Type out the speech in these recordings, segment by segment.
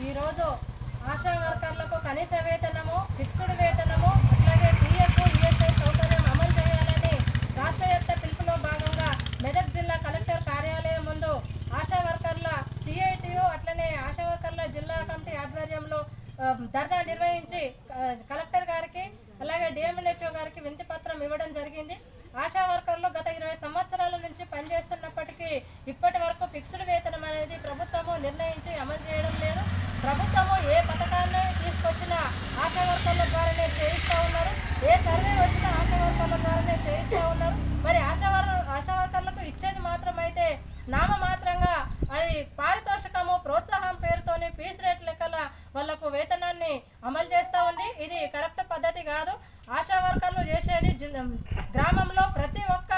ఈరోజు ఆశా వర్కర్లకు కనీస వేతనము, ఫిక్స్డ్ వేతనము, అట్లాగే పిఎఫ్, ఈఎస్ఐ సౌకర్యం అమలు చేయాలని రాష్ట్ర వ్యాప్త పిలుపులో భాగంగా మెదక్ జిల్లా కలెక్టర్ కార్యాలయం ముందు ఆశా వర్కర్ల సిఐటియు అట్లనే ఆశా వర్కర్ల జిల్లా కమిటీ ఆధ్వర్యంలో ధర్నా నిర్వహించి కలెక్టర్ గారికి అలాగే డిఎంఎన్హెచ్ఓ గారికి వినతి పత్రం ఇవ్వడం జరిగింది. ఆశా వర్కర్లు గత 20 సంవత్సరాల నుంచి పనిచేస్తున్నప్పటికీ ఇప్పటి వరకు ఫిక్స్డ్ వేతనం అనేది ప్రభుత్వము నిర్ణయించి అమలు చేయడం లేదు. ప్రభుత్వము ఏ పథకాన్ని తీసుకొచ్చినా ఆశా వర్కర్ల ద్వారానే చేయిస్తూ ఉన్నారు. ఏ సర్వే వచ్చినా ఆశా వర్కర్ల ద్వారానే చేయిస్తూ ఉన్నారు. మరి ఆశా వర్కర్లకు ఇచ్చేది మాత్రమైతే నామమాత్రంగా అది పారితోషికము, ప్రోత్సాహం పేరుతోనే ఫీజు రేట్ లెక్కల వాళ్లకు వేతనాన్ని అమలు చేస్తూ ఉంది. ఇది కరెక్ట్ పద్ధతి కాదు. ఆశా వర్కర్లు చేసేది గ్రామంలో ప్రతి ఒక్క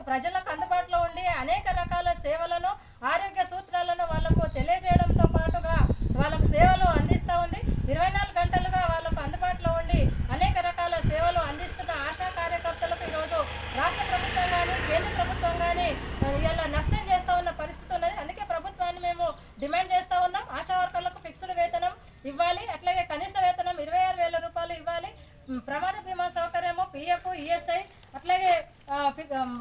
ప్రజలకు అందుబాటులో ఉండి అనేక రకాల సేవలను, ఆరోగ్య సూత్రాలను వాళ్ళకు తెలియజేయడంతో పాటుగా వాళ్ళకు సేవలు అందిస్తూ ఉంది. 24 గంటలుగా వాళ్ళకు అందుబాటులో ఉండి అనేక రకాల సేవలు అందిస్తున్న ఆశా కార్యకర్తలకు ఈరోజు రాష్ట్ర ప్రభుత్వం కానీ కేంద్ర ప్రభుత్వం కానీ ఇలా నష్టం చేస్తూ ఉన్న పరిస్థితి ఉన్నది. అందుకే ప్రభుత్వాన్ని మేము డిమాండ్ చేస్తూ ఉన్నాం. ఆశా వర్కర్లకు ఫిక్స్డ్ వేతనం ఇవ్వాలి, అట్లాగే కనీస వేతనం 26,000 రూపాయలు ఇవ్వాలి. ప్రమాద బీమా సౌకర్యము, పిఎఫ్, ఈఎస్ఐ అట్లాగే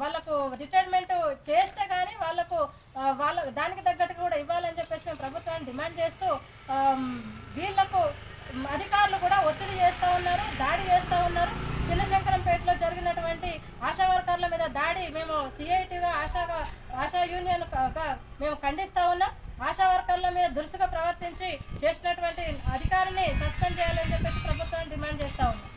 వాళ్ళకు రిటైర్మెంట్ చేస్తే కానీ వాళ్ళకు దానికి తగ్గట్టు కూడా ఇవ్వాలని చెప్పేసి మేము ప్రభుత్వాన్ని డిమాండ్ చేస్తూ వీళ్లకు అధికారులు కూడా ఒత్తిడి చేస్తూ ఉన్నారు, దాడి చేస్తూ ఉన్నారు. చిన్నశంకరంపేటలో జరిగినటువంటి ఆశా వర్కర్ల మీద దాడి మేము సిఐటిగా ఆశా యూనియన్గా మేము ఖండిస్తూ ఉన్నాం. ఆశా వర్కర్ల మీద దురుసుగా ప్రవర్తించి చేసినటువంటి అధికారిని సస్పెండ్ చేయాలని చెప్పేసి ప్రభుత్వాన్ని డిమాండ్ చేస్తూ ఉన్నాం.